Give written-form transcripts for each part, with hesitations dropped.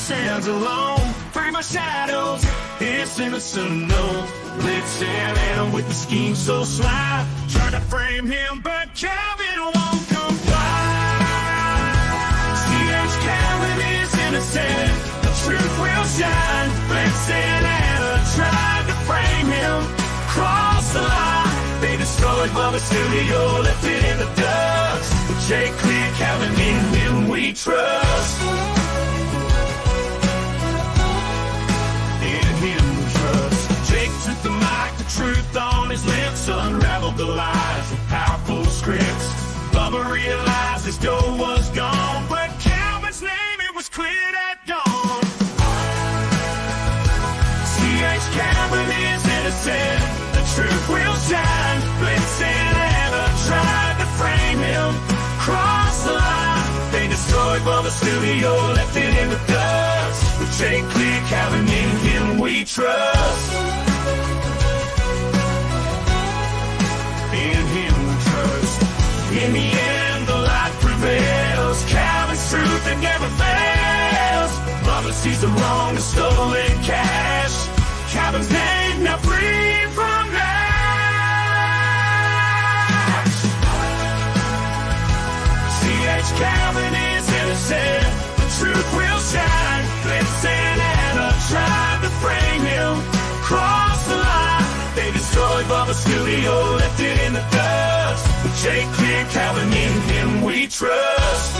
stands alone. Free my shadows, it's innocent unknown. Let's stand in with the scheme so sly. Try to frame him, but Calvin won't comply. C.H. Calvin is innocent, the truth will shine. Let's Anna tried to frame him, cross the line. They destroyed Bubba Studio, left it in the dust. But Jake clear, Calvin, in him we trust. In him we trust. Jake took the mic, the truth on his lips, unraveled the lies with powerful scripts. Bubba realized his dough was gone, but Calvin's name, it was cleared at dawn. C.H. Calvin is innocent, the truth will shine. Blitz and Anna tried to frame him, cross the line. They destroyed Bubba Studio, left it in the dust. But Jake clear, Calvin, in him we trust. In him we trust. In the end, the light prevails. Calvin's truth that never fails. Bubba sees the wrong, the stolen cash. Calvin's name now free from that. C.H. Calvin is innocent, the truth will shine. Blitz and Anna tried to frame him, cross the line. They destroyed Bubba Studio, left it in the dust. But Jake clear, Calvin, in him we trust.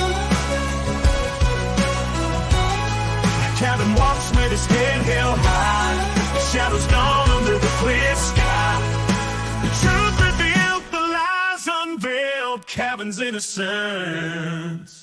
Calvin walks with his head held high, the shadows gone under the clear sky. The truth revealed, the lies unveiled, Calvin's innocence.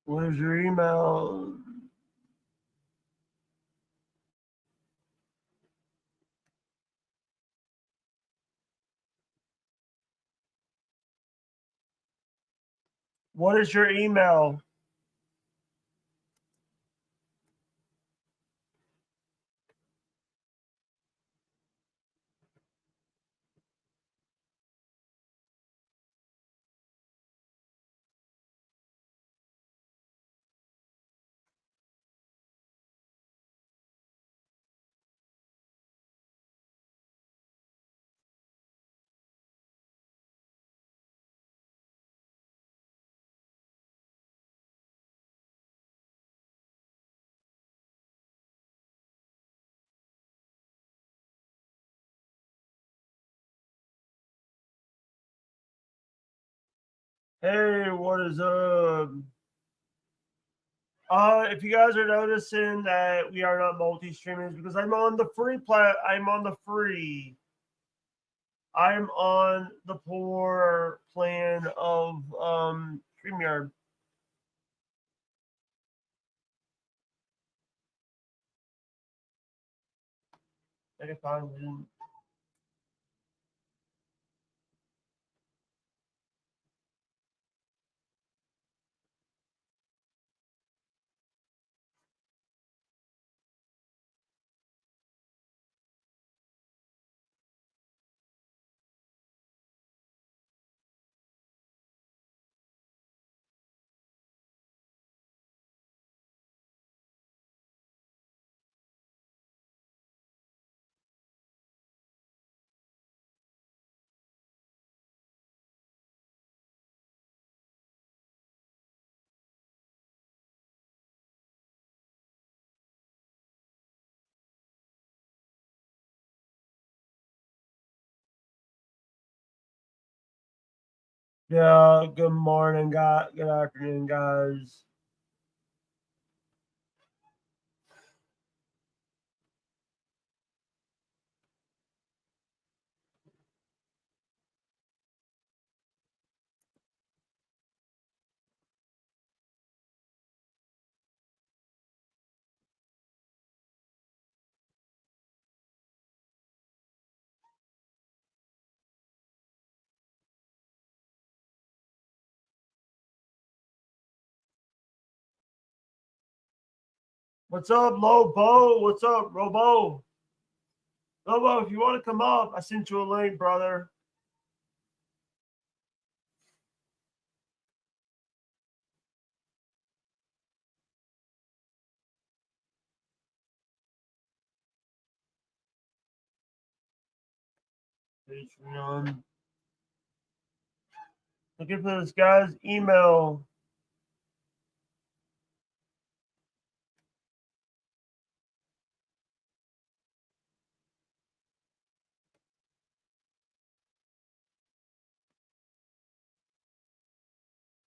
What is your email? What is your email? Hey, what is up? If you guys are noticing that we are not multi-streaming, because I'm on the free I'm on the poor plan of StreamYard. I can find it. Yeah, good morning, guys. Good afternoon, guys. What's up, Lobo? What's up, Robo? Lobo, if you want to come up, I sent you a link, brother. Patreon. Looking for this guy's email.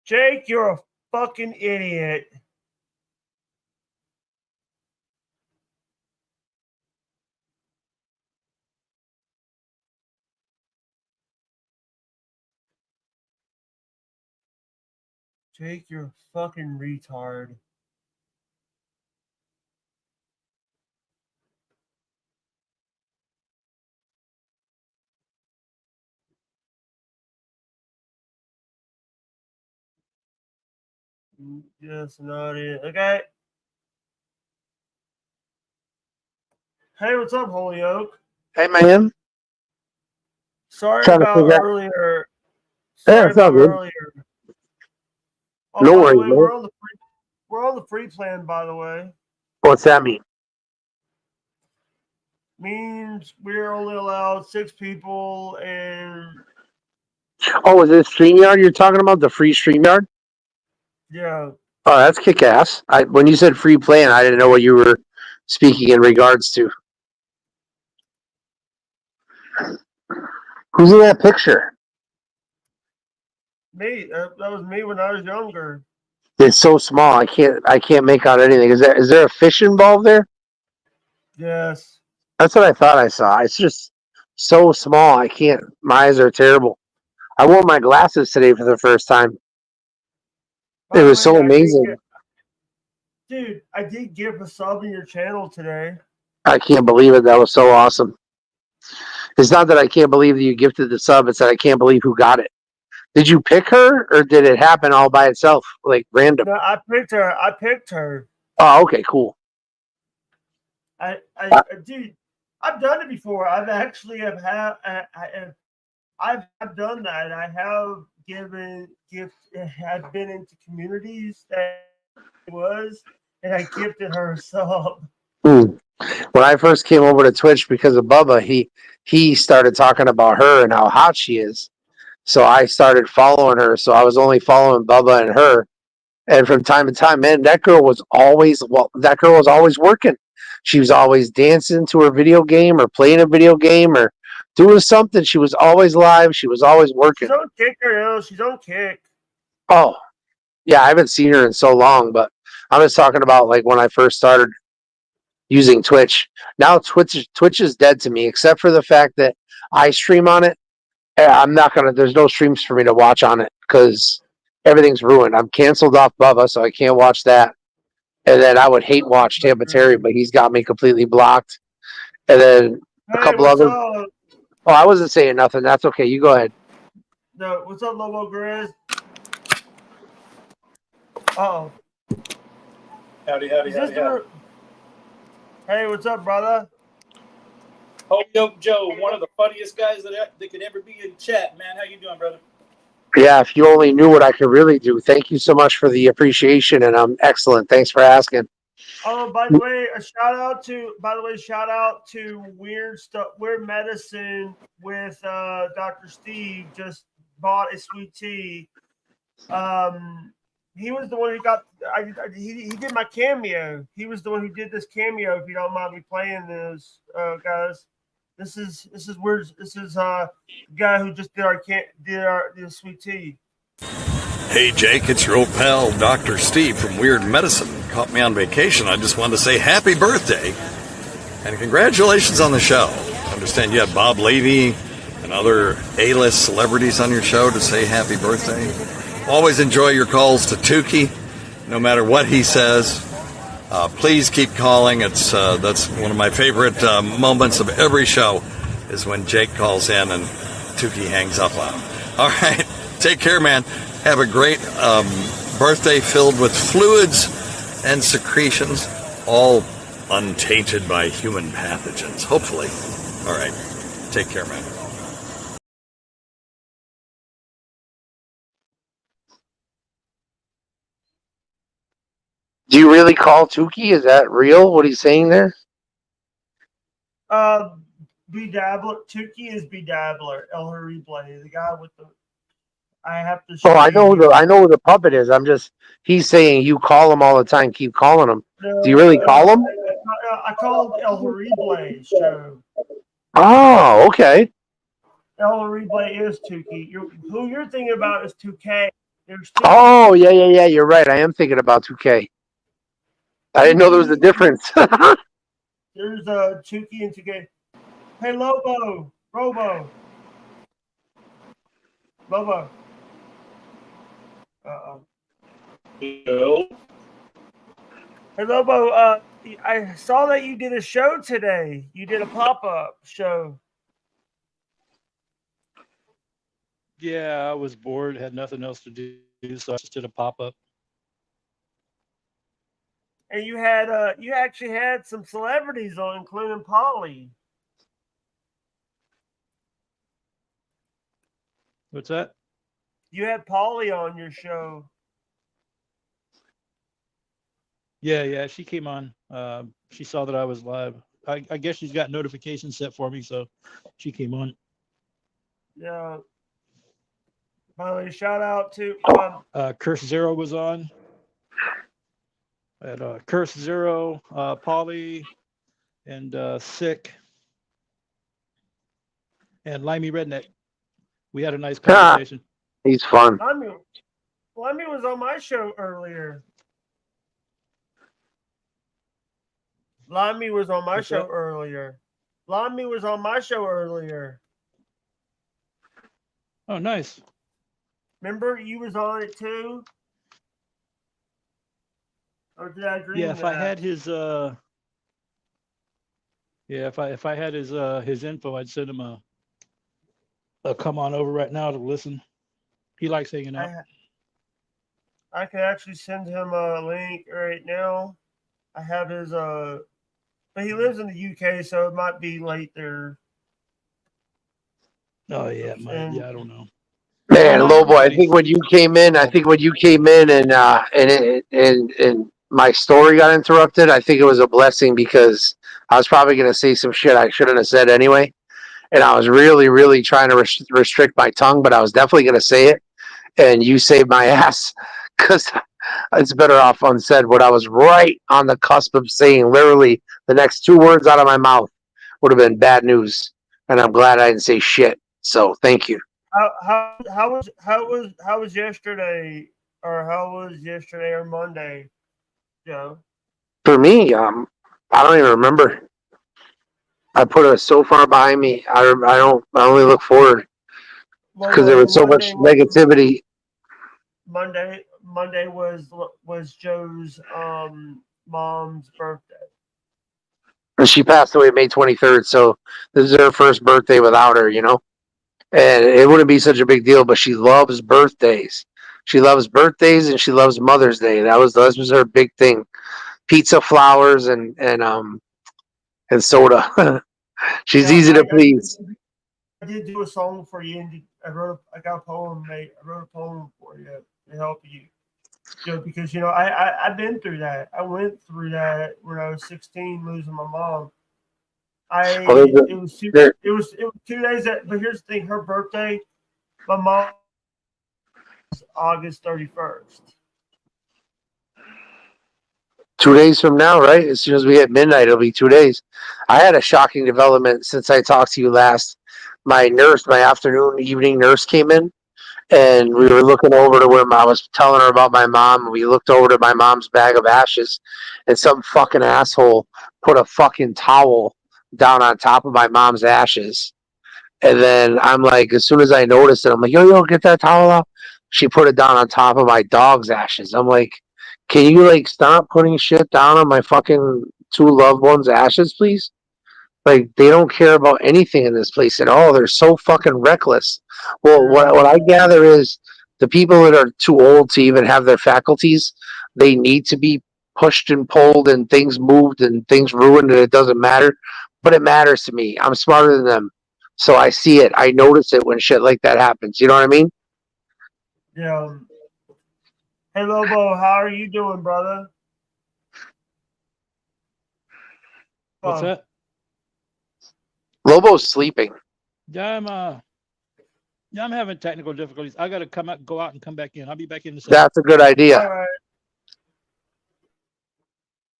Jake, you're a fucking idiot. Jake, you're a fucking retard. Yes, not it. Okay. Hey, what's up, Holyoke? Hey, man. Sorry Trying to about figure out- earlier. Yeah, Sorry it's all about good. earlier. Oh, No by the worries, way, man. we're on the free plan, by the way. What's that mean? Means we're only allowed 6 people, and Oh, is it StreamYard you're talking about? The free StreamYard? yeah. Oh, that's kick-ass. When you said free plan, I didn't know what you were speaking in regards to. Who's in that picture? Me. That was me when I was younger. It's so small. I can't make out anything. Is there a fish involved there? Yes. That's what I thought I saw. It's just so small. I can't. My eyes are terrible. I wore my glasses today for the first time. By It the was way, so amazing. Dude, I did give a sub in your channel today. I can't believe it. That was so awesome. It's not that I can't believe that you gifted the sub. It's that I can't believe who got it. Did you pick her, or did it happen all by itself, like random? No, I picked her. Oh, okay, cool. Dude, I've done it before. I've actually I've done that. I have given gifts. I've been into communities that it was, and I gifted her a sub. When I first came over to Twitch because of Bubba, he started talking about her and how hot she is. So I started following her. So I was only following Bubba and her. And from time to time, man, that girl was always working. She was always dancing to her video game or playing a video game or doing something. She was always live. She was always working. She's on Kick now. She's on Kick. Oh, yeah, I haven't seen her in so long, but I was talking about like when I first started using Twitch. Now Twitch is dead to me, except for the fact that I stream on it. There's no streams for me to watch on it because everything's ruined. I'm canceled off Bubba, so I can't watch that. And then I would hate watch Tampa Terry, but he's got me completely blocked. And then a couple other. Up? Oh, I wasn't saying nothing. That's okay. You go ahead. No, what's up, Lobo Grizz? Oh. Howdy. Hey, what's up, brother? Holyoke Joe, one of the funniest guys that could ever be in chat, man. How you doing, brother? Yeah, if you only knew what I could really do. Thank you so much for the appreciation, and I'm excellent. Thanks for asking. Oh, by the way, shout out to Weird Medicine with Dr. Steve. Just bought a sweet tea. He was the one who got. He did my cameo. He was the one who did this cameo. If you don't mind me playing this, guys. This is weird. This is the guy who just did the sweet tea. Hey Jake, it's your old pal Dr. Steve from Weird Medicine. Caught me on vacation. I just wanted to say happy birthday and congratulations on the show. I understand you had Bob Levy and other A-list celebrities on your show to say happy birthday. Always enjoy your calls to Tukey, no matter what he says. Please keep calling. That's one of my favorite moments of every show is when Jake calls in and Tukey hangs up on him. All right, take care, man. Have a great birthday filled with fluids and secretions, all untainted by human pathogens. Hopefully. All right. Take care, man. Do you really call Tukey? Is that real? What he's saying there? Bedabbler. Tukey is Bedabbler. El Horrible, the guy with the. I have to. Oh, I know you. I know who the puppet is. I'm just. He's saying you call him all the time. Keep calling him. No, Do you really call him? I called El Horrible show. Oh, okay. El Horrible is Tukey. Who you're thinking about is 2K. There's two. Oh, yeah. You're right. I am thinking about 2K. I didn't know there was a difference. There's Tukey and 2K. Hey, Lobo. Robo. Lobo. Uh-oh. Yo. Hey, Lobo, I saw that you did a show today. You did a pop-up show. Yeah, I was bored, had nothing else to do, so I just did a pop-up. And you actually had some celebrities on, including Polly. What's that? You had Polly on your show. Yeah, she came on. She saw that I was live. I guess she's got notifications set for me, so she came on. Yeah. By the way, shout out to Curse Zero was on. I had Curse Zero, Polly, and Sick, and Limey Redneck. We had a nice conversation. He's fun. Lemmy was on my show earlier. Limey was on my show earlier. Limey was on my show earlier. Oh, nice. Remember, you was on it too. Or did I dream Yeah, if that? I had his if I had his info, I'd send him a come on over right now to listen. He likes hanging out. I could actually send him a link right now. I have his but he lives in the UK, so it might be late there. Oh yeah, I don't know. Man, Lobo, I think when you came in and my story got interrupted, I think it was a blessing because I was probably going to say some shit I shouldn't have said anyway. And I was really, really trying to restrict my tongue, but I was definitely going to say it. And you saved my ass because it's better off unsaid. What I was right on the cusp of saying, literally the next 2 words out of my mouth would have been bad news. And I'm glad I didn't say shit. So thank you. How was yesterday, or Monday, Joe? For me, I don't even remember. I put it so far behind me. I only look forward because there was so much negativity. Monday was Joe's mom's birthday. And she passed away May 23rd, so this is her first birthday without her, you know? And it wouldn't be such a big deal, but she loves birthdays. She loves birthdays and she loves Mother's Day. That was her big thing. Pizza, flowers, and soda. She's easy to please. I did do a song for you, and I got a poem, mate. I wrote a poem for you to help you. Because I've been through that. I went through that when I was 16, losing my mom. It was 2 days. But here's the thing: her birthday, my mom, was August 31st. 2 days from now, right? As soon as we hit midnight, it'll be 2 days. I had a shocking development since I talked to you last. My evening nurse came in, and we were looking over to where I was telling her about my mom. We looked over to my mom's bag of ashes, and some fucking asshole put a fucking towel down on top of my mom's ashes. And then I'm like, as soon as I noticed it, I'm like, yo, get that towel off. She put it down on top of my dog's ashes. I'm like, can you stop putting shit down on my fucking 2 loved ones' ashes, please? They don't care about anything in this place at all. They're so fucking reckless. Well, what I gather is the people that are too old to even have their faculties, they need to be pushed and pulled and things moved and things ruined and it doesn't matter. But it matters to me. I'm smarter than them. So I see it. I notice it when shit like that happens. You know what I mean? Yeah. Hey Lobo, how are you doing, brother? What's Oh, that? Lobo's sleeping. Yeah, I'm having technical difficulties. I gotta go out and come back in. I'll be back in a second. That's a good all idea. right.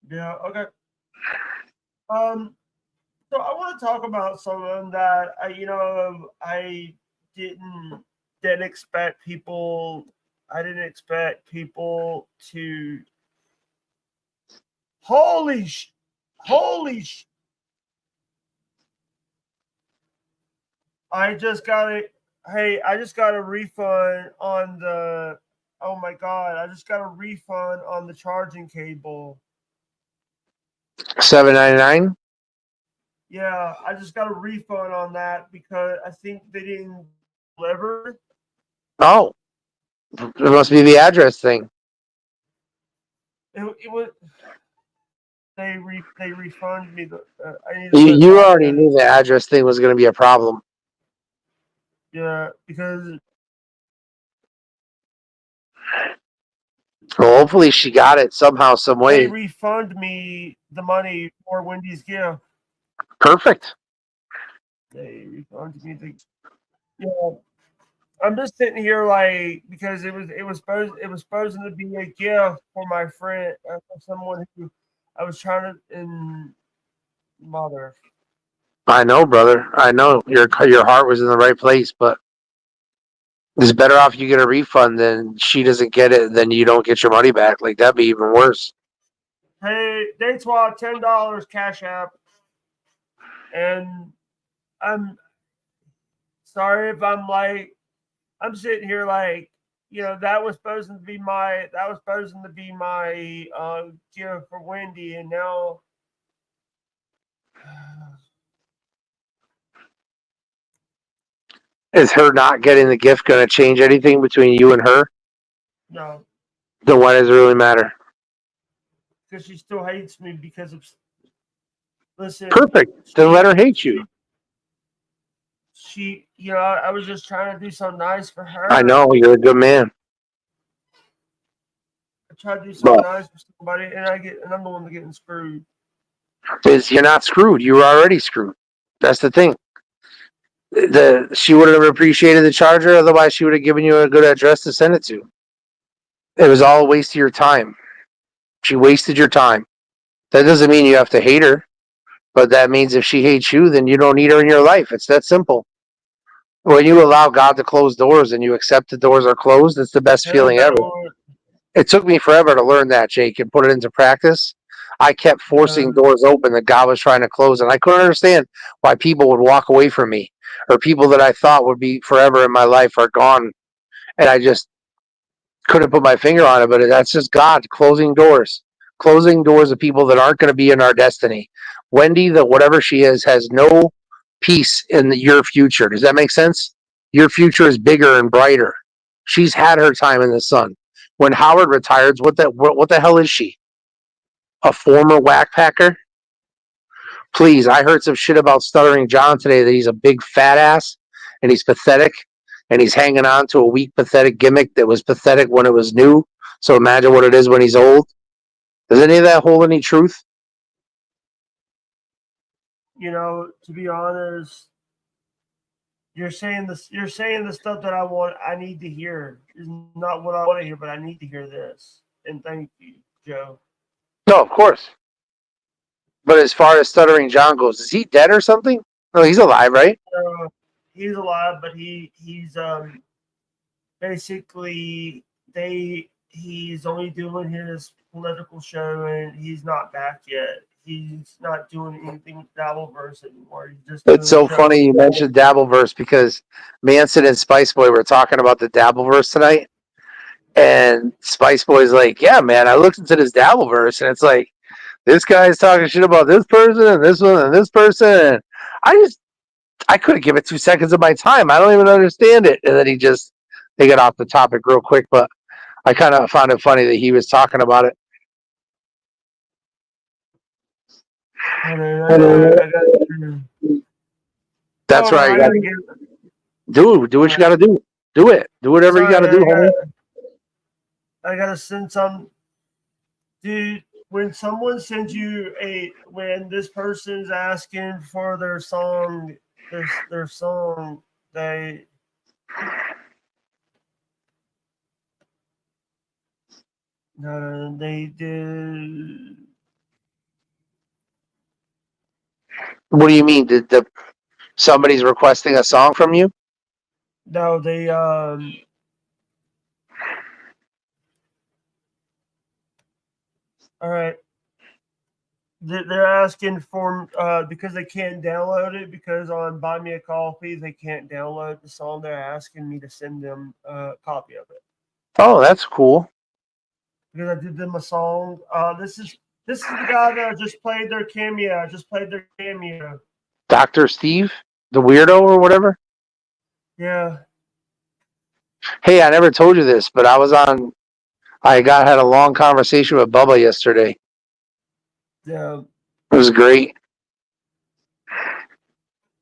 Yeah, okay. So I want to talk about something that I didn't expect people. I didn't expect people to. Holy sh! Holy sh! I just got it. Hey, I just got a refund on the. Oh my god! I just got a refund on the charging cable. $7.99. Yeah, I just got a refund on that because I think they didn't deliver. Oh, it must be the address thing. It was they refunded me the. I need to You, put you back already in. knew the address thing was going to be a problem. Yeah, because Well, hopefully she got it somehow, some they way. refund me the money for Wendy's gift. Perfect. They refunded me the. Yeah, I'm just sitting here like because it was supposed to be a gift for my friend, for someone who I was trying to mother. I know, brother. I know your heart was in the right place, but it's better off you get a refund than she doesn't get it, then you don't get your money back. Like that'd be even worse. Hey, Dateswa, $10 Cash App, and I'm sorry if I'm sitting here like that was supposed to be my gift for Wendy, and now Is her not getting the gift going to change anything between you and her? no, Then why does it really matter? because she still hates me because of. Listen, Perfect. Then let her hate you. She, I was just trying to do something nice for her. I know you're a good man, I tried to do something but nice for somebody, and I'm the one getting screwed. you're not screwed. You were already screwed. That's the thing. She wouldn't have appreciated the charger, otherwise she would have given you a good address to send it to. It was all a waste of your time. She wasted your time. That doesn't mean you have to hate her, but that means if she hates you, then you don't need her in your life. It's that simple. When you allow God to close doors and you accept the doors are closed, it's the best feeling ever. It took me forever to learn that, Jake, and put it into practice. I kept forcing doors open that God was trying to close, and I couldn't understand why people would walk away from me, or people that I thought would be forever in my life are gone, and I just couldn't put my finger on it. But that's just God closing doors of people that aren't going to be in our destiny. Wendy, that whatever she is, has no peace in your future. Does that make sense? Your future is bigger and brighter. She's had her time in the sun. When Howard retires, what the hell is she? A former whack packer? Please, I heard some shit about Stuttering John today that he's a big fat ass and he's pathetic and he's hanging on to a weak, pathetic gimmick that was pathetic when it was new. So imagine what it is when he's old. Does any of that hold any truth? To be honest, you're saying this. You're saying the stuff that I need to hear is not what I want to hear, but I need to hear this. And thank you, Joe. No, of course. But as far as Stuttering John goes, is he dead or something? No, he's alive, right? He's alive, but he's basically he's only doing his political show, and he's not back yet. He's not doing anything with Dabbleverse anymore. He's just. It's so funny you mentioned Dabbleverse because Manson and Spice Boy were talking about the Dabbleverse tonight, and Spice Boy's like, "Yeah, man, I looked into this Dabbleverse, and it's like this guy's talking shit about this person and this one and this person." And I couldn't give it 2 seconds of my time. I don't even understand it. And then they got off the topic real quick, but I kind of found it funny that he was talking about it. I gotta, That's right. I You gotta gotta get. do what you gotta do. Do it. Do whatever you gotta do, homie. I gotta send some. Dude, when someone sends you when this person's asking for their song, they they did. What do you mean? Did somebody's requesting a song from you? No, they all right. They're asking for because they can't download it because on Buy Me a Coffee they can't download the song. They're asking me to send them a copy of it Oh, that's cool. because I did them a song. This is the guy that just played their cameo. I just played their cameo. Dr. Steve, the weirdo or whatever. Yeah. Hey, I never told you this, but had a long conversation with Bubba yesterday. Yeah. It was great.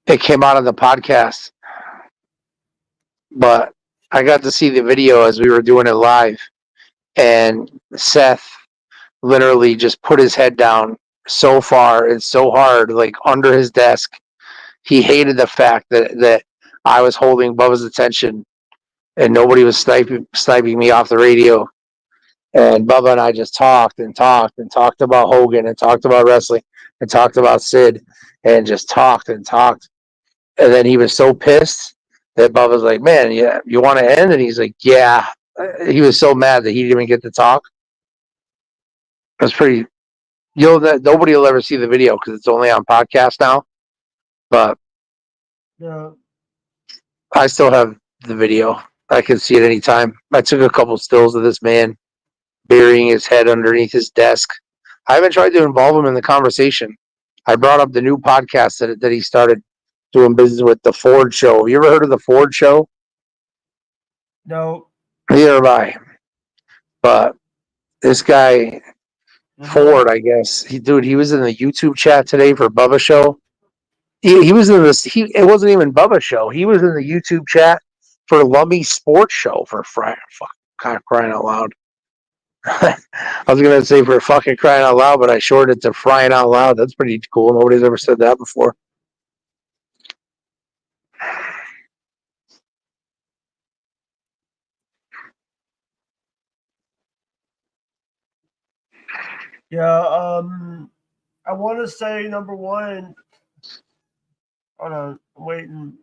It came out on the podcast, but I got to see the video as we were doing it live, and Seth literally just put his head down so far and so hard, like under his desk. He hated the fact that I was holding Bubba's attention and nobody was sniping me off the radio. And Bubba and I just talked and talked and talked about Hogan and talked about wrestling and talked about Sid and just talked and talked. And then he was so pissed that Bubba's like, man, yeah, you want to end? And he's like, yeah. He was so mad that he didn't even get to talk. It was pretty. Nobody will ever see the video because it's only on podcast now. But Yeah. I still have the video. I can see it anytime. I took a couple stills of this man burying his head underneath his desk. I haven't tried to involve him in the conversation. I brought up the new podcast that he started doing business with, the Ford Show. Have you ever heard of the Ford Show? No. Neither have I. But this guy, Ford, I guess, he was in the YouTube chat today for Bubba Show. He was in this. It wasn't even Bubba Show. He was in the YouTube chat for Lummy Sports Show for crying out loud. I was gonna say for fucking crying out loud, but I shorted it to frying out loud. That's pretty cool. Nobody's ever said that before. Yeah. I want to say number one. Hold on, I'm waiting.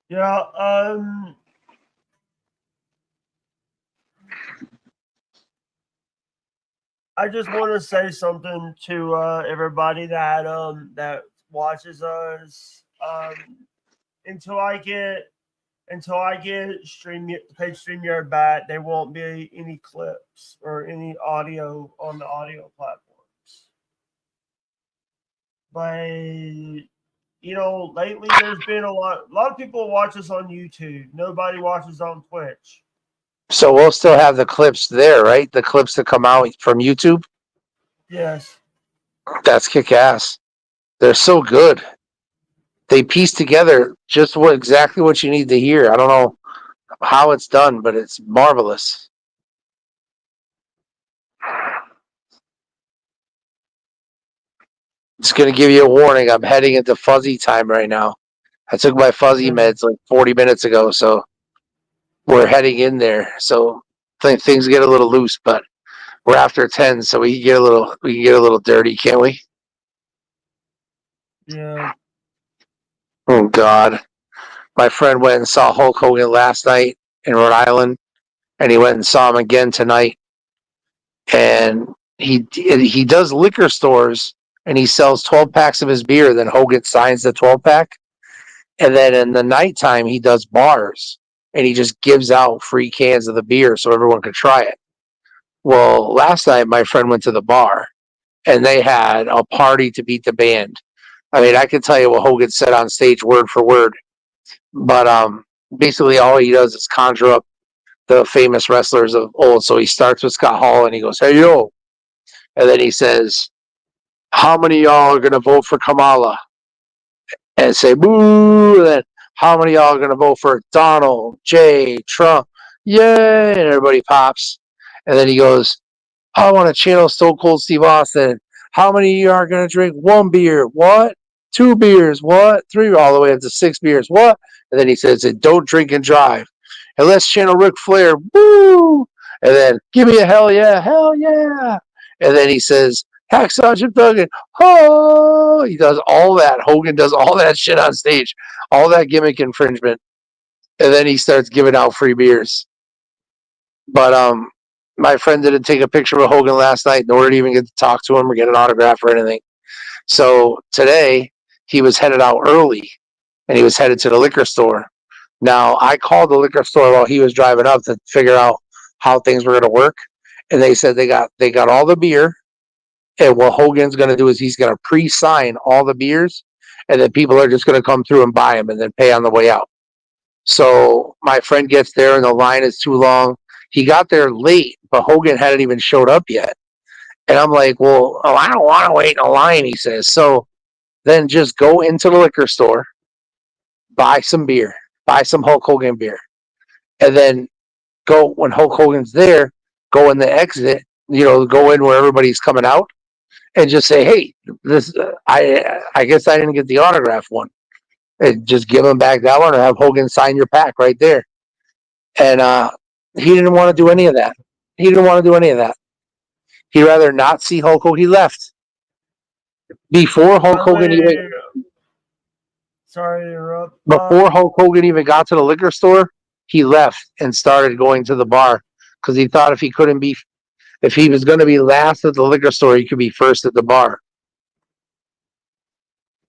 Yeah. I just want to say something to everybody that watches us. Until I get StreamYard back, there won't be any clips or any audio on the audio platforms. But lately there's been a lot of people watch us on YouTube. Nobody watches on Twitch. So we'll still have the clips there, right? The clips that come out from YouTube. Yes. That's kick ass. They're so good. They piece together just exactly what you need to hear. I don't know how it's done, but it's marvelous. Just going to give you a warning. I'm heading into fuzzy time right now. I took my fuzzy meds like 40 minutes ago, so we're heading in there. So things get a little loose, but we're after 10, so we can get a little dirty, can't we? Yeah. Oh God. My friend went and saw Hulk Hogan last night in Rhode Island, and he went and saw him again tonight. And he does liquor stores, and he sells 12 packs of his beer. Then Hogan signs the 12 pack, and then in the nighttime he does bars, and he just gives out free cans of the beer so everyone could try it. Well, last night my friend went to the bar, and they had a party to beat the band. I mean, I can tell you what Hogan said on stage word for word. But basically all he does is conjure up the famous wrestlers of old. So he starts with Scott Hall and he goes, "Hey yo," and then he says, "How many of y'all are gonna vote for Kamala?" And say boo. And then how many of y'all are gonna vote for Donald J. Trump? Yay! And everybody pops. And then he goes, "I want to channel Stone Cold Steve Austin. How many of you are going to drink 1 beer? What? 2 beers? What? 3? All the way up to 6 beers? What?" And then he says, "And don't drink and drive. And let's channel Ric Flair. Woo!" And then, "Give me a hell yeah, hell yeah." And then he says, "Hacksaw Jim Duggan. Oh!" He does all that. Hogan does all that shit on stage, all that gimmick infringement. And then he starts giving out free beers. But my friend didn't take a picture with Hogan last night, nor did he even get to talk to him or get an autograph or anything. So today he was headed out early, and he was headed to the liquor store. Now I called the liquor store while he was driving up to figure out how things were going to work, and they said they got all the beer, and what Hogan's going to do is he's going to pre-sign all the beers, and then people are just going to come through and buy them and then pay on the way out. So my friend gets there, and the line is too long. He got there late, but Hogan hadn't even showed up yet. And I'm like, "Well, I don't want to wait in a line," he says. "So then just go into the liquor store, buy some beer, buy some Hulk Hogan beer. And then go when Hulk Hogan's there, go in the exit, go in where everybody's coming out and just say, 'Hey, this, I guess I didn't get the autograph one.' And just give him back that one or have Hogan sign your pack right there." And he didn't want to do any of that. He'd rather not see Hulk Hogan. He left before Hulk Hogan even Sorry to interrupt. before Hulk Hogan even got to the liquor store. He left and started going to the bar because he thought if he was going to be last at the liquor store, he could be first at the bar.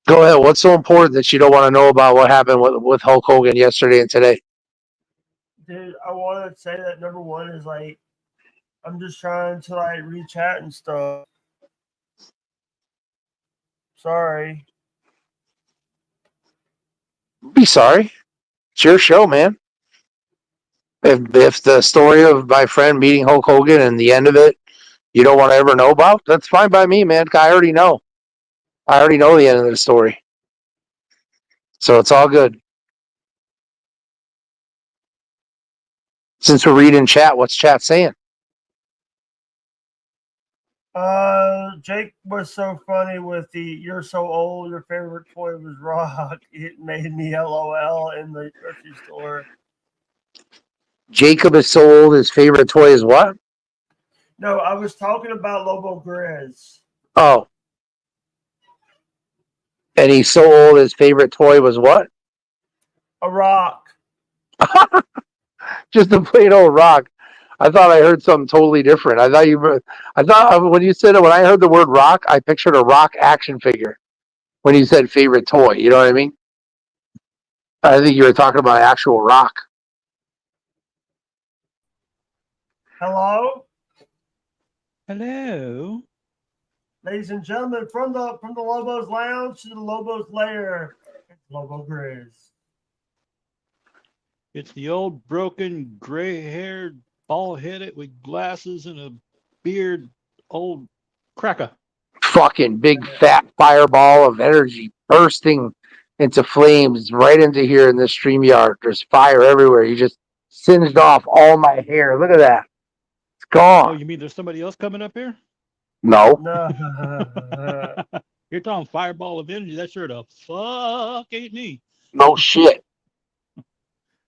Go ahead. What's so important that you don't want to know about what happened with Hulk Hogan yesterday and today? Dude, I want to say that number one is like, I'm just trying to like read chat and stuff. Sorry. Be sorry. It's your show, man. If the story of my friend meeting Hulk Hogan and the end of it you don't want to ever know about, that's fine by me, man. I already know. I already know the end of the story. So it's all good. Since we're reading chat, what's chat saying? Jake was so funny with the "you're so old, your favorite toy was rock." It made me LOL in the grocery store. Jacob is so old, his favorite toy is what? No, I was talking about Lobo Grizz. Oh. And he's so old, his favorite toy was what? A rock. Just a plain old rock. I thought I heard something totally different. I thought when you said it, when I heard the word rock, I pictured a rock action figure. When you said favorite toy, you know what I mean? I think you were talking about actual rock. Hello, Hello. ladies and gentlemen, from the Lobo's Lounge to the Lobo's Lair. It's Lobo Grizz. It's the old broken, gray-haired, bald-headed with glasses and a beard, old cracker. Fucking big fat fireball of energy bursting into flames right into here in this StreamYard. There's fire everywhere. You just singed off all my hair. Look at that. It's Oh, gone. you mean there's somebody else coming up here? No. No. You're talking fireball of energy. That sure the fuck ain't me. No shit.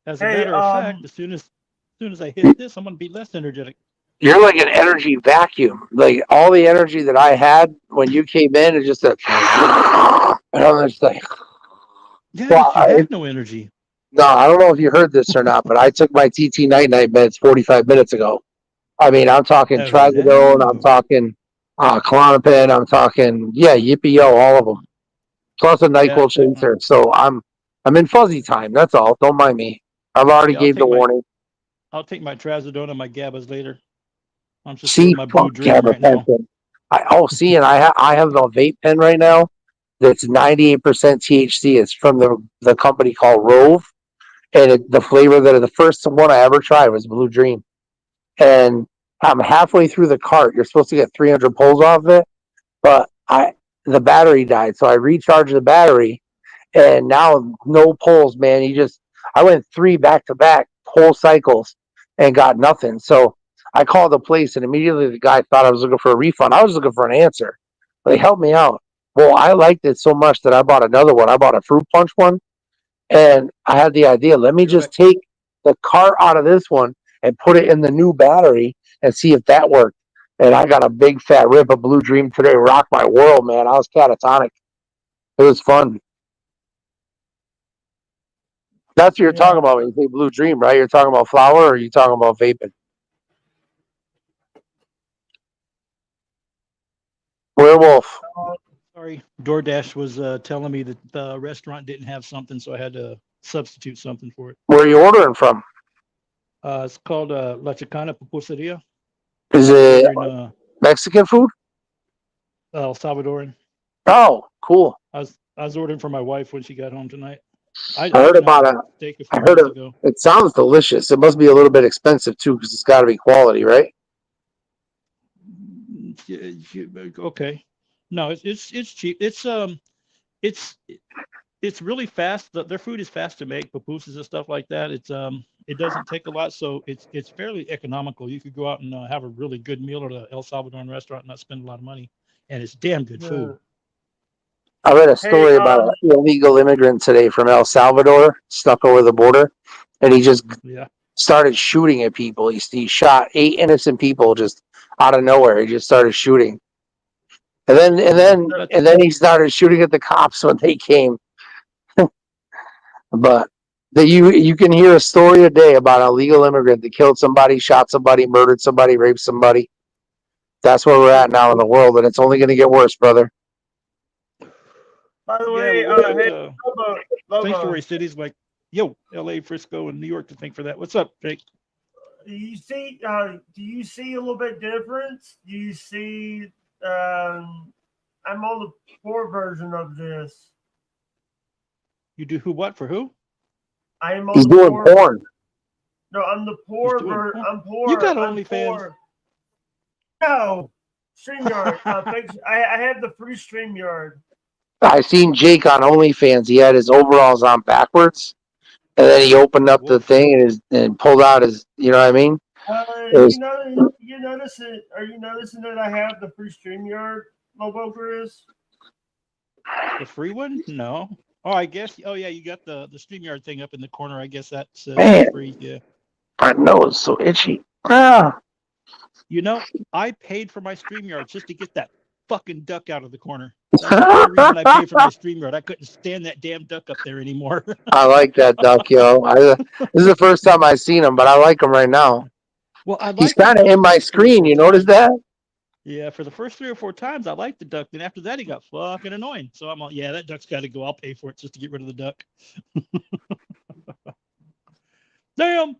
As a Hey, matter of fact, as soon as I hit this, I'm gonna be less energetic. You're like an energy vacuum. Like all the energy that I had when you came in is just a and I'm just like Yeah, well, but you have no energy. no, I don't know if you heard this or not, but I took my TT night meds 45 minutes ago. I mean, I'm talking trazodone, I'm talking Klonopin, I'm talking Yippee-Yo, all of them. Plus a NyQuil chaser. So I'm in fuzzy time. That's all. Don't mind me. I've already gave the warning. I'll take my trazodone and my GABAs later. I'm just See, in my blue fuck dream right now. gabapentin. See, and I have a vape pen right now that's 98% THC. It's from the company called Rove. and the flavor that the first one I ever tried was Blue Dream. And I'm halfway through the cart. You're supposed to get 300 pulls off it, but the battery died, so I recharged the battery, and now no pulls, man. I went 3 back-to-back pull cycles and got nothing. So I called the place, and immediately the guy thought I was looking for a refund. I was looking for an answer. They helped me out. Well, I liked it so much that I bought another one. I bought a fruit punch one, and I had the idea, let me just take the cart out of this one and put it in the new battery and see if that worked. And I got a big fat rip of Blue Dream today. Rocked my world, man. I was catatonic. It was fun. That's what you're talking about when you say Blue Dream, right? You're talking about flower, or are you talking about vaping? Werewolf. Sorry, DoorDash was telling me that the restaurant didn't have something, so I had to substitute something for it. Where are you ordering from? It's called La Chicana Pupuseria. Is it In, Mexican food? El Salvadoran. Oh, cool. I was ordering for my wife when she got home tonight. I heard about it. Steak a I few heard months it. ago. It sounds delicious. It must be a little bit expensive too, because it's got to be quality, right? Okay. No, it's cheap. It's really fast. Their food is fast to make, pupusas and stuff like that. It doesn't take a lot, so it's fairly economical. You could go out and have a really good meal at a El Salvadoran restaurant and not spend a lot of money, and it's damn good food. I read a story about an illegal immigrant today from El Salvador, stuck over the border, and he just started shooting at people. He shot 8 innocent people just out of nowhere. He just started shooting, and then he started shooting at the cops when they came. But you can hear a story a day about an illegal immigrant that killed somebody, shot somebody, murdered somebody, raped somebody. That's where we're at now in the world, and it's only going to get worse, brother. By the way, hey, Lobo. Sanctuary cities like LA, Frisco, and New York to thank for that. What's up, Jake? Do you see a little bit difference? Do you see? I'm on the poor version of this. You do who? What for who? I am on He's the doing poor. porn. No, I'm the poor version. I'm poor. You got I'm OnlyFans. poor. No, StreamYard. I have the free StreamYard. I seen Jake on OnlyFans. He had his overalls on backwards, and then he opened up the thing and pulled out his. You know what I mean? You noticing? Are you noticing that I have the free StreamYard, Lobo Chris? The free one? No. Oh, I guess. Oh, yeah, you got the StreamYard thing up in the corner. I guess that's free. Yeah. My nose is so itchy. Ah. You know, I paid for my StreamYard just to get that fucking duck out of the corner. That's the only reason I paid for my StreamYard. I couldn't stand that damn duck up there anymore. I like that duck, yo. This is the first time I've seen him, but I like him right now. Well, he's kind of in my screen. You notice that? Yeah, for the first 3 or 4 times, I liked the duck. Then after that, he got fucking annoying. So I'm like, yeah, that duck's got to go. I'll pay for it just to get rid of the duck. Damn.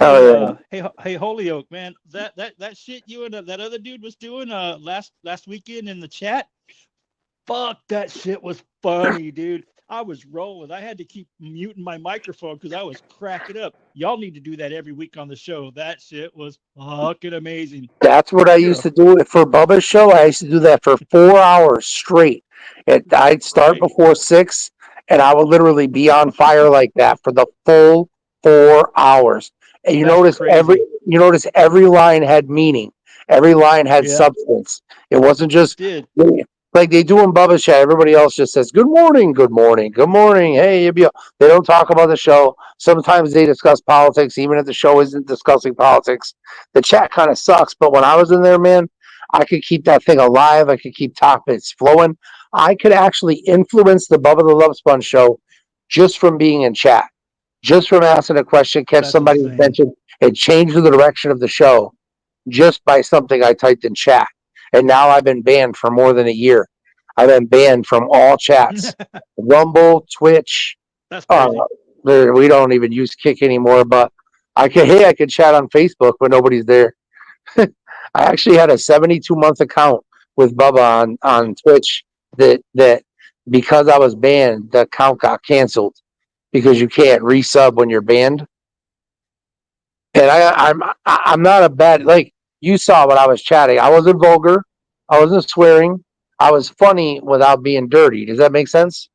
Oh, yeah. Hey, Holyoke, man, that shit you and that other dude was doing last weekend in the chat. Fuck, that shit was funny, dude. I was rolling. I had to keep muting my microphone because I was cracking up. Y'all need to do that every week on the show. That shit was fucking amazing. That's what I used to do for Bubba's show. I used to do that for 4 hours straight. I'd start before 6, and I would literally be on fire like that for the full 4 hours. And you notice every line had meaning. Every line had substance. It wasn't just like they do in Bubba's chat. Everybody else just says, good morning, good morning, good morning. Hey, they don't talk about the show. Sometimes they discuss politics, even if the show isn't discussing politics. The chat kind of sucks, but when I was in there, man, I could keep that thing alive. I could keep topics flowing. I could actually influence the Bubba the Love Sponge show just from being in chat, just from asking a question, catch somebody's attention, and change the direction of the show just by something I typed in chat. And now I've been banned for more than a year. I've been banned from all chats. Rumble, Twitch. That's crazy. We don't even use Kick anymore, but I could chat on Facebook, but nobody's there. I actually had a 72-month account with Bubba on Twitch that because I was banned, the account got canceled. because you can't resub when you're banned. And I'm not a bad, like you saw when I was chatting. I wasn't vulgar. I wasn't swearing. I was funny without being dirty. Does that make sense?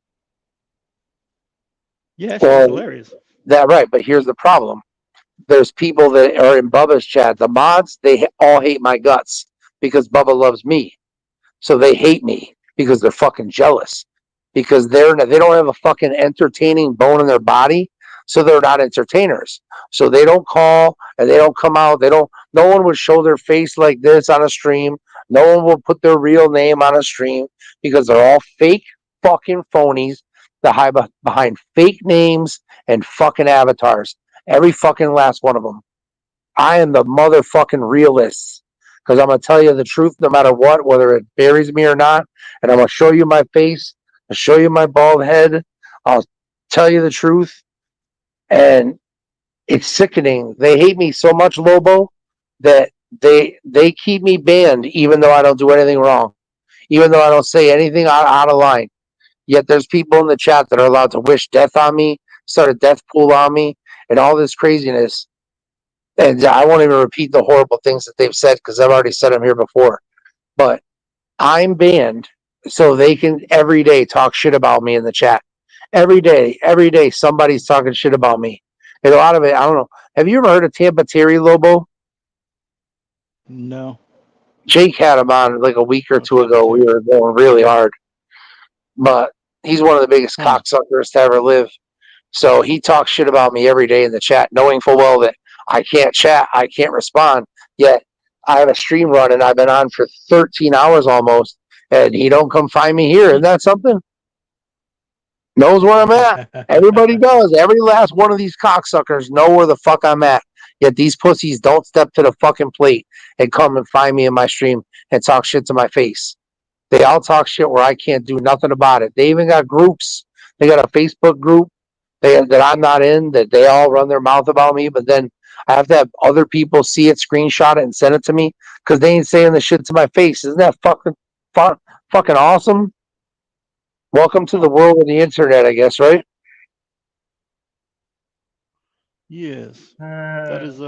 Yeah, shit was Well, hilarious. that right. But here's the problem. There's people that are in Bubba's chat. The mods, they all hate my guts because Bubba loves me. So they hate me because they're fucking jealous. Because they don't have a fucking entertaining bone in their body, so they're not entertainers. So they don't call and they don't come out. No one would show their face like this on a stream. No one will put their real name on a stream because they're all fake fucking phonies that hide behind fake names and fucking avatars. Every fucking last one of them. I am the motherfucking realist because I'm going to tell you the truth no matter what, whether it buries me or not. And I'm going to show you my face. I'll show you my bald head. I'll tell you the truth. And it's sickening. They hate me so much, Lobo, that they keep me banned even though I don't do anything wrong. Even though I don't say anything out of line. Yet there's people in the chat that are allowed to wish death on me, start a death pool on me, and all this craziness. And I won't even repeat the horrible things that they've said because I've already said them here before. But I'm banned so they can every day talk shit about me in the chat. Every day, somebody's talking shit about me. And a lot of it, I don't know. Have you ever heard of Tampa Terry, Lobo? No. Jake had him on like a week or two ago. We were going really hard. But he's one of the biggest cocksuckers to ever live. So he talks shit about me every day in the chat, knowing full well that I can't chat, I can't respond. Yet I have a stream running. I've been on for 13 hours almost, and he don't come find me here. Isn't that something? Knows where I'm at. Everybody does. Every last one of these cocksuckers know where the fuck I'm at. Yet these pussies don't step to the fucking plate and come and find me in my stream and talk shit to my face. They all talk shit where I can't do nothing about it. They even got groups. They got a Facebook group that I'm not in, that they all run their mouth about me, but then I have to have other people see it, screenshot it, and send it to me because they ain't saying the shit to my face. Isn't that fucking awesome? Welcome to the world of the internet, I guess, right? Yes. That is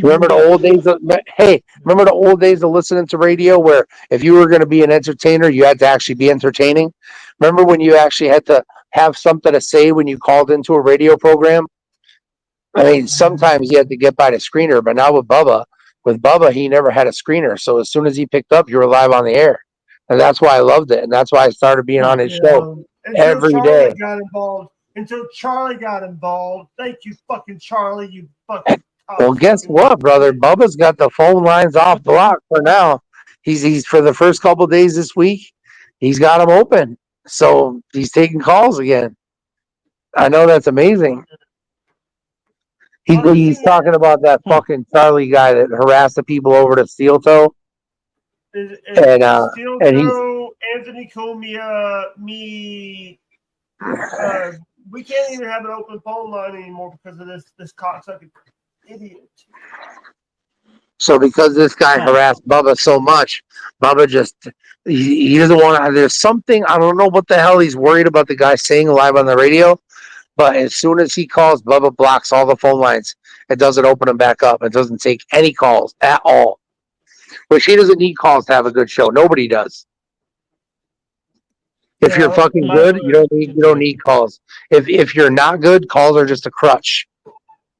Remember the old days of, hey, remember the old days of listening to radio where if you were going to be an entertainer, you had to actually be entertaining? Remember when you actually had to have something to say when you called into a radio program? I mean, sometimes you had to get by the screener, but now with Bubba, he never had a screener. So as soon as he picked up, you were live on the air. And that's why I loved it. And that's why I started being on his show every day. Until Charlie got involved. Thank you, fucking Charlie. You fucking. Well, guess what, brother? Bubba's got the phone lines off block for now. He's for the first couple of days this week, he's got them open. So he's taking calls again. I know that's amazing. He's talking about that fucking Charlie guy that harassed the people over to Steel Toe. Steel and Toe, Anthony Comia, me. We can't even have an open phone line anymore because of this cocksucker idiot. So because this guy harassed Bubba so much, Bubba just he doesn't want to. There's something, I don't know what the hell he's worried about the guy saying live on the radio. But as soon as he calls, Bubba blocks all the phone lines. It doesn't open them back up. It doesn't take any calls at all. Which he doesn't need calls to have a good show. Nobody does. If you're fucking good, you don't need calls. If you're not good, calls are just a crutch.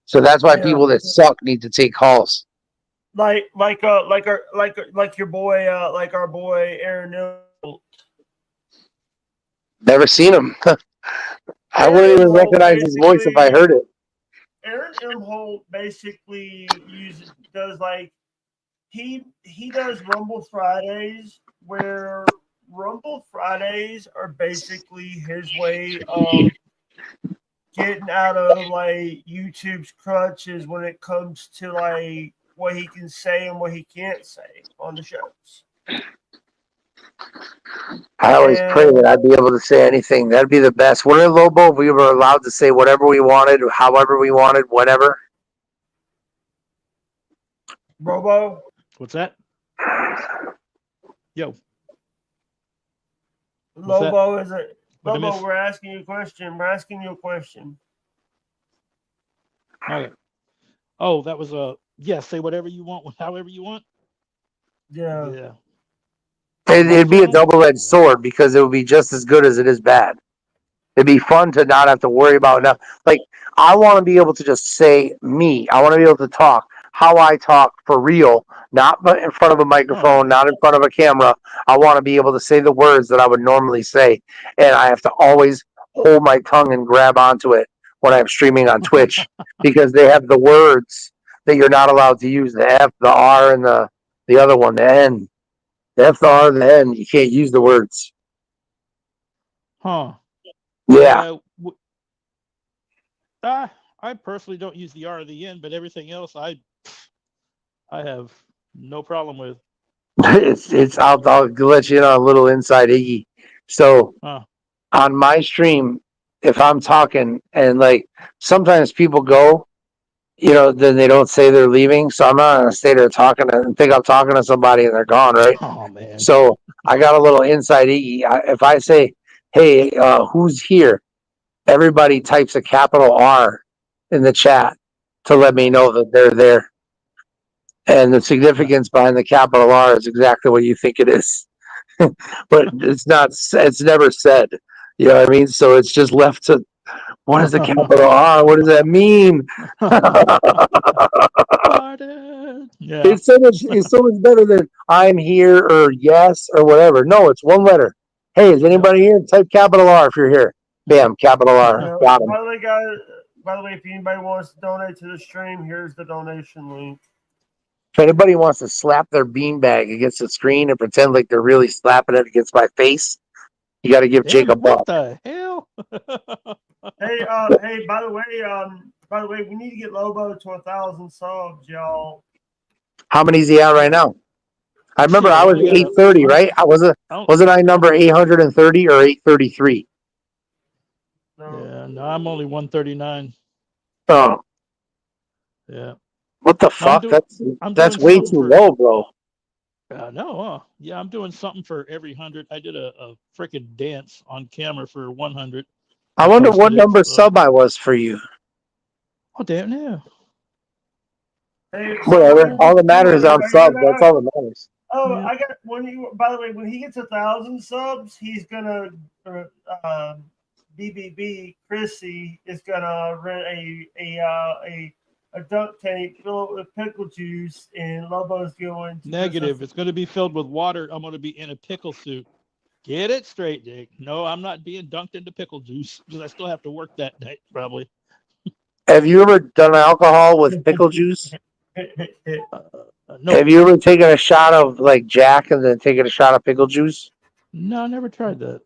So that's why people that suck need to take calls. Like your boy, like our boy Aaron Hill. Never seen him. I wouldn't even recognize his voice if I heard it. Aaron Imholt basically does he does Rumble Fridays, where Rumble Fridays are basically his way of getting out of YouTube's crutches when it comes to what he can say and what he can't say on the shows. I always pray that I'd be able to say anything. That'd be the best. Wouldn't it, Lobo, if we were allowed to say whatever we wanted, however we wanted, whenever? Robo? What's that? Yo. Lobo, is it? What I Lobo, miss? we're asking you a question. We're asking you a question. Okay. Oh, that was a yeah. Say whatever you want, however you want. Yeah. Yeah. My It'd be a channel? double-edged sword because it would be just as good as it is bad. It'd be fun to not have to worry about now. Like, I want to be able to just say me. I want to be able to talk how I talk for real, not in front of a microphone, not in front of a camera. I want to be able to say the words that I would normally say, and I have to always hold my tongue and grab onto it when I'm streaming on Twitch because they have the words that you're not allowed to use: the F, the R, and the other one, the N. The F, the R, and the N. You can't use the words. Huh. Yeah. I personally don't use the R or the N, but everything else I have no problem with. I'll let you know a little inside Iggy. So Huh. on my stream, if I'm talking and like sometimes people go, then they don't say they're leaving. So I'm not gonna stay there talking and think I'm talking to somebody and they're gone, right? Oh man. So I got a little inside Iggy. If I say, "Hey, who's here?" Everybody types a capital R in the chat to let me know that they're there. And the significance behind the capital R is exactly what you think it is. But it's not, it's never said. You know what I mean? So it's just left to, what is the capital R? What does that mean? Yeah. It's so much better than I'm here or yes or whatever. No, it's one letter. Hey, is anybody here? Type capital R if you're here. Bam, capital R. Got him. By the way, guys. By the way, if anybody wants to donate to the stream, here's the donation link. If anybody wants to slap their beanbag against the screen and pretend like they're really slapping it against my face, you got to give Jake a buck. What the hell? Hey, by the way, we need to get Lobo to 1,000 subs, y'all. How many is he at right now? I remember Shit, I was we got 830, right? Wasn't I number 830 or 833? Yeah, no, I'm only 139. Oh, Yeah. what the fuck? I'm That's doing way something too for- low, bro. No, yeah, I'm doing something for every 100. I did a freaking dance on camera for 100. I wonder what posted it, number sub I was for you. Oh damn, yeah. Hey, Whatever. All that matters is I'm sub. That's all that matters. Oh, Yeah. I got by the way, when he gets 1,000 subs, he's gonna BBB Chrissy is gonna rent a dunk tank filled with pickle juice, and Lobo's going to Negative. It's going to be filled with water. I'm going to be in a pickle suit. Get it straight, Jake. No, I'm not being dunked into pickle juice because I still have to work that night, probably. Have you ever done alcohol with pickle juice? No. Have you ever taken a shot of like Jack and then taken a shot of pickle juice? No, I never tried that.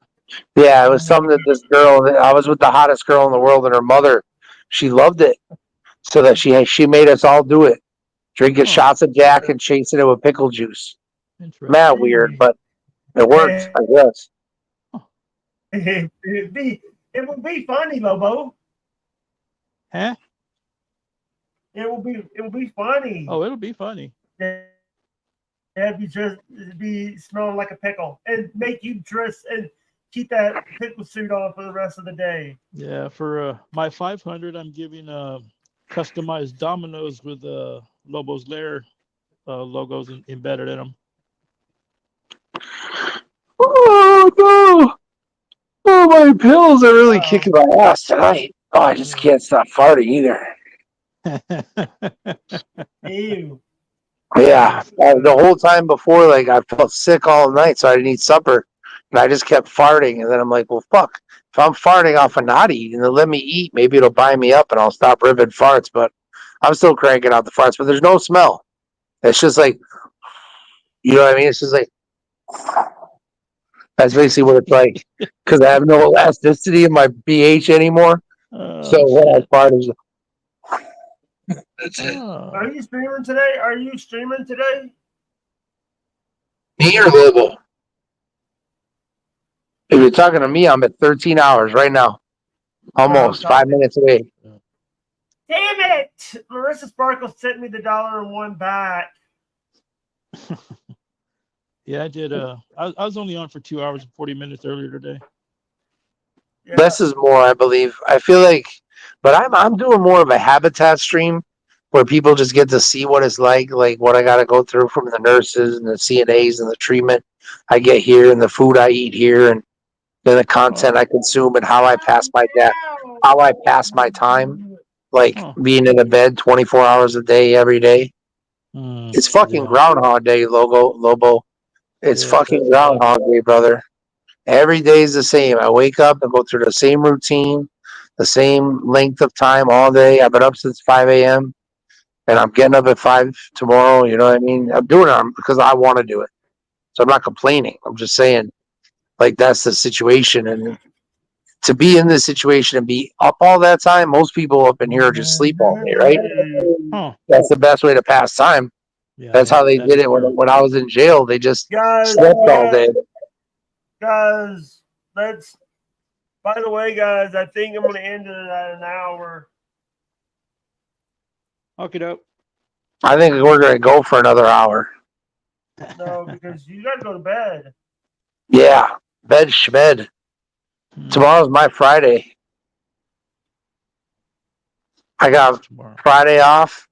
Yeah, it was something that this girl, I was with the hottest girl in the world, and her mother, she loved it. So that she made us all do it. Drinking shots of Jack and chasing it with pickle juice. Mad weird, but it worked, I guess. It will be funny, Lobo. Huh? It will be funny. Oh, it'll be funny. It'd be smelling like a pickle and make you dress and keep that pickle suit on for the rest of the day. Yeah, for my 500, I'm giving customized dominoes with Lobo's Lair logos embedded in them. Oh no! Oh, my pills are really kicking my ass tonight. Oh, I just can't stop farting either. Ew. Yeah, the whole time before, like I felt sick all night, so I didn't eat supper, and I just kept farting. And then I'm like, well, fuck. If I'm farting off of not eating, then let me eat. Maybe it'll buy me up, and I'll stop ripping farts. But I'm still cranking out the farts. But there's no smell. It's just like, you know what I mean? It's just like that's basically what it's like because I have no elasticity in my BH anymore. So when I fart, it's that's it. Are you streaming today? Are you streaming today? Me or Lobo? If you're talking to me, I'm at 13 hours right now. Almost 5 minutes away. Damn it! Marissa Sparkle sent me the $1 back. Yeah, I did. I was only on for 2 hours and 40 minutes earlier today. Yeah. Less is more, I believe. I feel like, but I'm doing more of a habitat stream where people just get to see what it's like what I got to go through from the nurses and the CNAs and the treatment I get here and the food I eat here and then the content I consume and how I pass my time, like Huh. being in the bed 24 hours a day every day. It's fucking Yeah. Groundhog Day, Lobo. It's Yeah, fucking that's Groundhog Day, brother. Every day is the same. I wake up and go through the same routine, the same length of time all day. I've been up since 5 a.m. and I'm getting up at 5 tomorrow. You know what I mean? I'm doing it because I want to do it. So I'm not complaining. I'm just saying, like, that's the situation. And to be in this situation and be up all that time, most people up in here just sleep all day, right? Huh. That's the best way to pass time. Yeah, That's how they that did is it when, true. when I was in jail. They just Guys, slept all day. guys, let's. By the way, guys, I think I'm going to end it at an hour. Hook it up. I think we're going to go for another hour. No, because you got to go to bed. Yeah, bed schmed. Tomorrow's my Friday. I got Tomorrow. Friday off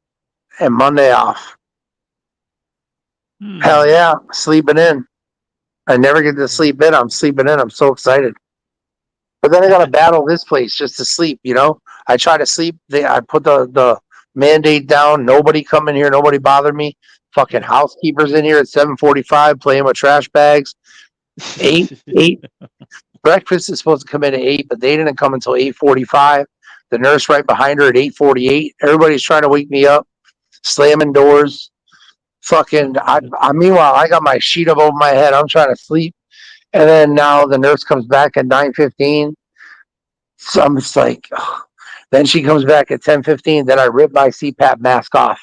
and Monday off. Hell yeah, sleeping in. I never get to sleep in. I'm sleeping in. I'm so excited. But then I got to battle this place just to sleep, you know? I try to sleep. I put the mandate down. Nobody come in here. Nobody bother me. Fucking housekeepers in here at 7:45 playing with trash bags. 8. Breakfast is supposed to come in at 8, but they didn't come until 8:45. The nurse right behind her at 8:48. Everybody's trying to wake me up, slamming doors. Fucking, meanwhile, I got my sheet up over my head. I'm trying to sleep. And then now the nurse comes back at 9:15. So I'm just like, ugh. Then she comes back at 10:15. Then I rip my CPAP mask off.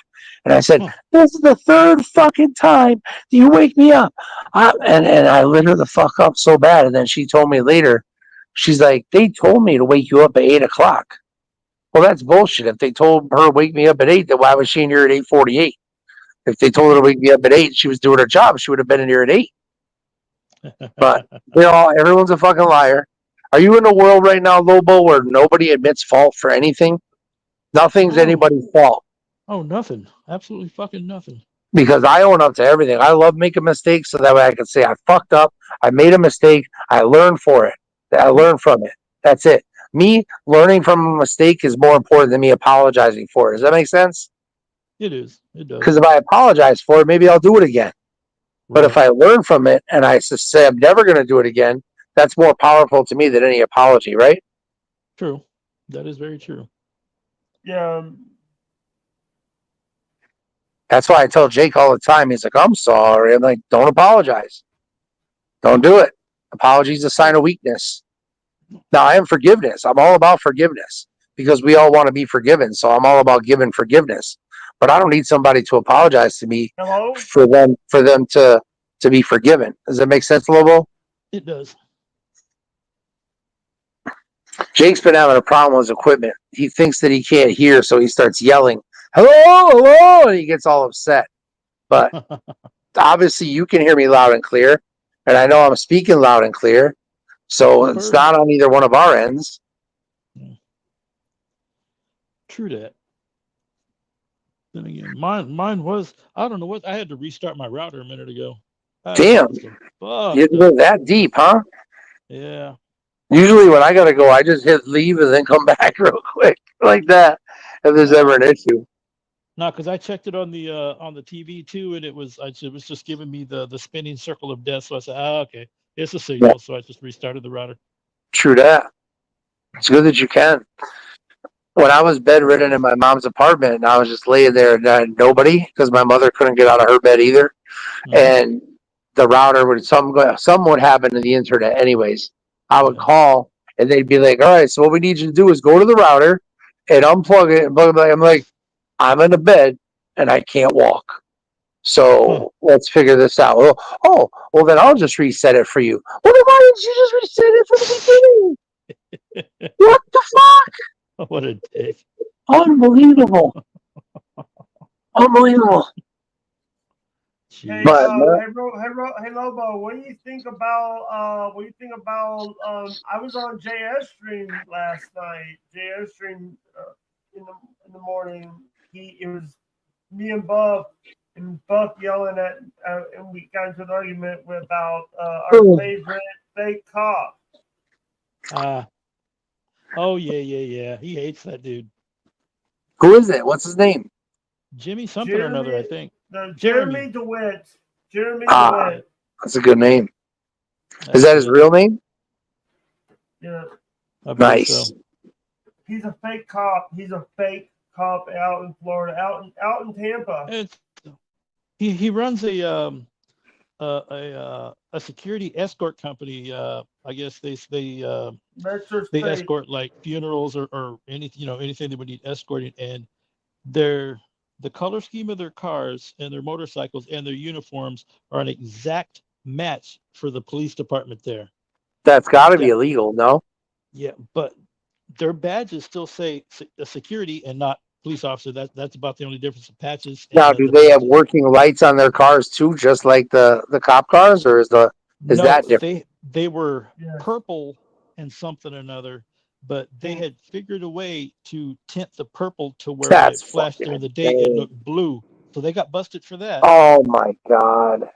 And I said, this is the third fucking time you wake me up. And I lit her the fuck up so bad. And then she told me later, she's like, they told me to wake you up at 8 o'clock. Well, that's bullshit. If they told her to wake me up at 8, then why was she in here at 8:48? If they told her to wake me up at 8, she was doing her job. She would have been in here at 8. But everyone's a fucking liar. Are you in a world right now, Lobo, where nobody admits fault for anything? Nothing's anybody's fault. Oh, nothing. Absolutely fucking nothing. Because I own up to everything. I love making mistakes so that way I can say I fucked up. I made a mistake. I learned for it. I learned from it. That's it. Me learning from a mistake is more important than me apologizing for it. Does that make sense? It is. It does. Because if I apologize for it, maybe I'll do it again. But if I learn from it and I say I'm never going to do it again, that's more powerful to me than any apology, right? True. That is very true. Yeah. That's why I tell Jake all the time. He's like, I'm sorry. I'm like, don't apologize. Don't do it. Apology is a sign of weakness. Now, I am forgiveness. I'm all about forgiveness because we all want to be forgiven. So I'm all about giving forgiveness. But I don't need somebody to apologize to me for them to be forgiven. Does that make sense, Lobo? It does. Jake's been having a problem with his equipment. He thinks that he can't hear, so he starts yelling, hello, hello, and he gets all upset. But obviously you can hear me loud and clear, and I know I'm speaking loud and clear, so it's not on either one of our ends. True that. Then again, mine was, I don't know what, I had to restart my router a minute ago. Damn. You had to go that deep, huh? Yeah. Usually when I gotta go, I just hit leave and then come back real quick like that if there's ever an issue. No, because I checked it on the TV too, and it was just giving me the spinning circle of death. So I said, okay, it's a signal. Yeah. So I just restarted the router. True that. It's good that you can. When I was bedridden in my mom's apartment, and I was just laying there and nobody, because my mother couldn't get out of her bed either, and the router would some would happen to the internet anyways. I would call and they'd be like, all right, so what we need you to do is go to the router and unplug it. And I'm like, I'm in a bed and I can't walk. So let's figure this out. Well, then I'll just reset it for you. Well, then why didn't you just reset it from the beginning? What the fuck? What a dick. Unbelievable. Unbelievable. Hey, But hey, Lobo, what do you think about I was on JS stream last night. JS stream in the morning. It was me and Buff yelling at and we got into an argument about our favorite fake cop. Oh yeah. He hates that dude. who is it? What's his name? Jimmy something or another, I think. Jeremy DeWitt. Jeremy Ah. DeWitt. That's a good name. That's Is that his it. real name? Yeah. I believe Nice. so. He's a fake cop. He's a fake cop out in Florida, out in Tampa. It's, he runs a security escort company. I guess they Metro they State. escort like funerals or anything, anything that would need escorting, and the color scheme of their cars and their motorcycles and their uniforms are an exact match for the police department there. That's got to be illegal, no? Yeah, but their badges still say security and not police officer. That's about the only difference of patches. Now, and do the they have badges. working lights on their cars too, just like the cop cars, or is No, that different? they were Yes. purple and something or another, but they had figured a way to tint the purple to where That's it flashed during the day. It looked blue, so they got busted for that. Oh my God!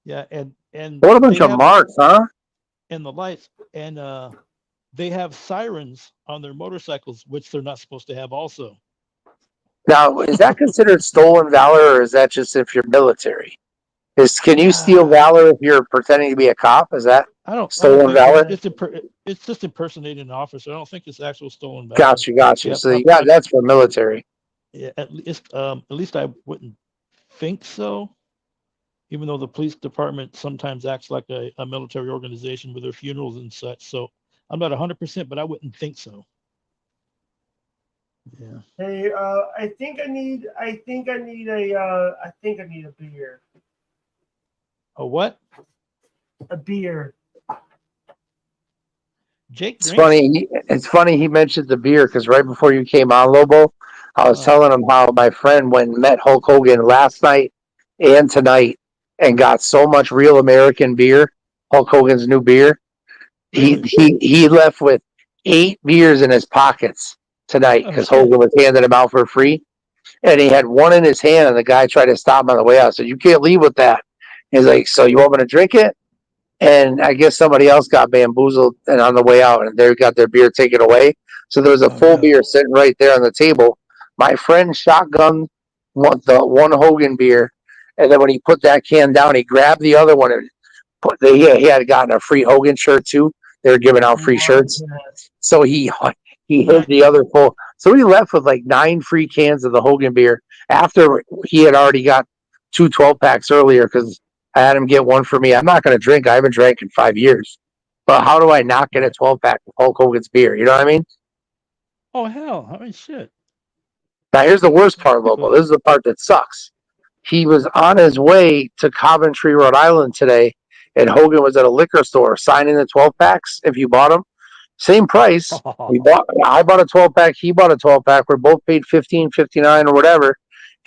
Yeah, and What a bunch they of have- marks, huh? and the lights, and they have sirens on their motorcycles, which they're not supposed to have also. Now, is that considered stolen valor, or is that just if you're military? Can you steal valor if you're pretending to be a cop? Is that I don't stolen think valor? it's just impersonating an officer. I don't think it's actual stolen valor. Got you. Yeah, So yeah, that's for military. Yeah, at least I wouldn't think so. Even though the police department sometimes acts like a military organization with their funerals and such. So I'm not 100%, but I wouldn't think so. Yeah. Hey, I think I need a beer. A what? A beer. Jake It's drinks? funny. It's funny he mentioned the beer because right before you came on, Lobo, I was telling him how my friend went and met Hulk Hogan last night and tonight and got so much Real American beer, Hulk Hogan's new beer. He left with 8 beers in his pockets tonight because Hogan was handing them out for free. And he had one in his hand, and the guy tried to stop him on the way out. I said, "You can't leave with that." He's like, "So you want me to drink it?" And I guess somebody else got bamboozled and on the way out, and they got their beer taken away. So there was a full beer sitting right there on the table. My friend shotgunned the one Hogan beer, and then when he put that can down, he grabbed the other one and he had gotten a free Hogan shirt too. They were giving out free shirts, so he hid the other full. So he left with like 9 free cans of the Hogan beer after he had already got 2 12-packs earlier because I had him get one for me. I'm not going to drink. I haven't drank in 5 years. But how do I not get a 12-pack of Hulk Hogan's beer? You know what I mean? Oh, hell. I mean, shit. Now, here's the worst part, Lobo. This is the part that sucks. He was on his way to Coventry, Rhode Island today, and Hogan was at a liquor store signing the 12-packs if you bought them. Same price. I bought a 12-pack. He bought a 12-pack. We both paid $15, $59 or whatever.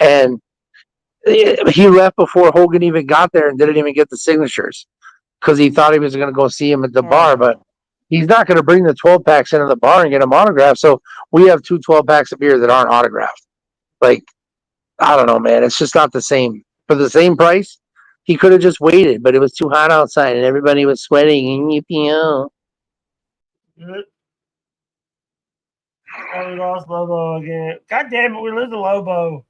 And he left before Hogan even got there and didn't even get the signatures because he thought he was going to go see him at the bar. But he's not going to bring the 12-packs into the bar and get them autographed. So we have 2 12-packs of beer that aren't autographed. Like, I don't know, man. It's just not the same. For the same price, he could have just waited, but it was too hot outside and everybody was sweating. Good. Oh, we lost Lobo again. God damn it, we lose the Lobo.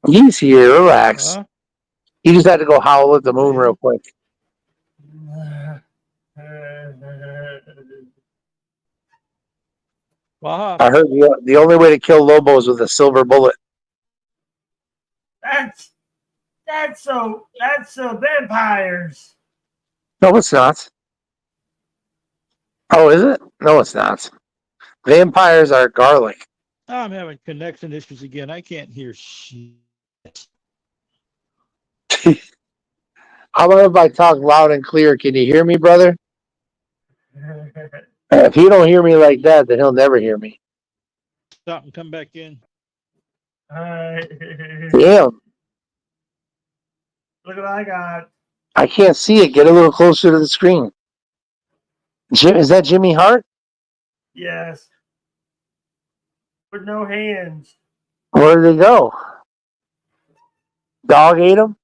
He's here. Relax. He just had to go howl at the moon real quick. I heard the only way to kill Lobo is with a silver bullet. That's so vampires. No, it's not. Oh, is it? No, it's not. Vampires are garlic. I'm having connection issues again. I can't hear shit. How about if I talk loud and clear? Can you hear me, brother? If you don't hear me like that, then he'll never hear me. Stop and come back in. Damn. Look at what I got. I can't see it. Get a little closer to the screen. Jim, is that Jimmy Hart? Yes. With no hands. Where did they go? Dog ate him?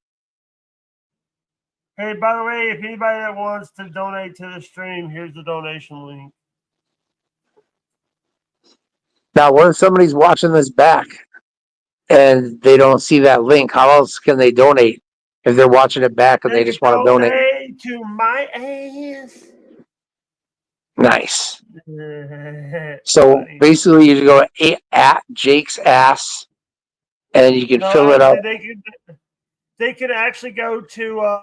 Hey, by the way, if anybody that wants to donate to the stream, here's the donation link. Now, what if somebody's watching this back and they don't see that link? How else can they donate if they're watching it back and they just want to donate? To my ass. Nice. So basically, you go at Jake's ass, and you can fill it up. They can actually go to.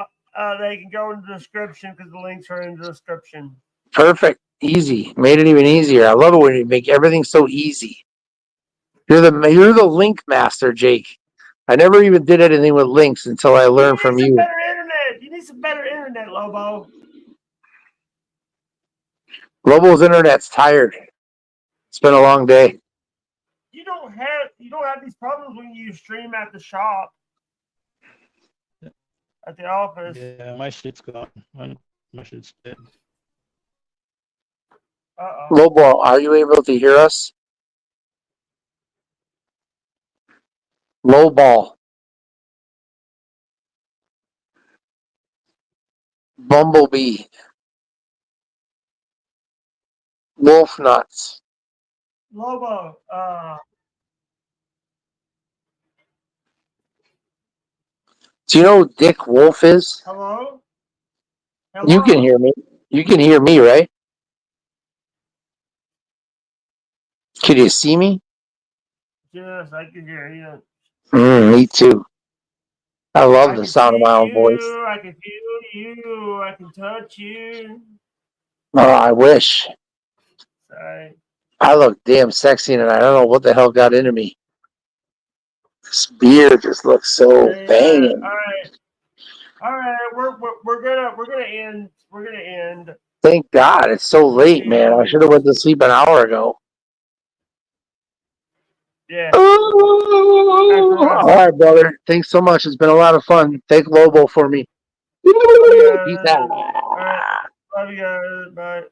They can go in the description because the links are in the description. Perfect. Easy. Made it even easier. I love it when you make everything so easy. You're the link master, Jake. I never even did anything with links until I learned from you. Better internet. You need some better internet, Lobo. Lobo's internet's tired. It's been a long day. You don't have these problems when you stream at the shop. At the office. Yeah, my shit's gone. My shit's dead. Lobo, are you able to hear us? Low ball. Bumblebee. Wolf nuts. Lobo. Do you know who Dick Wolf is? Hello? You can hear me. You can hear me, right? Can you see me? Yes, I can hear you. Me too. I love the sound of my own voice. I can feel you. I can touch you. Oh, I wish. Sorry. I look damn sexy and I don't know what the hell got into me. This beard just looks so banging. All right. We're gonna end. We're gonna end. Thank God it's so late, man. I should have went to sleep an hour ago. Yeah. All right, brother. Thanks so much. It's been a lot of fun. Thank Lobo for me. Peace out. All right. Love you guys. Bye.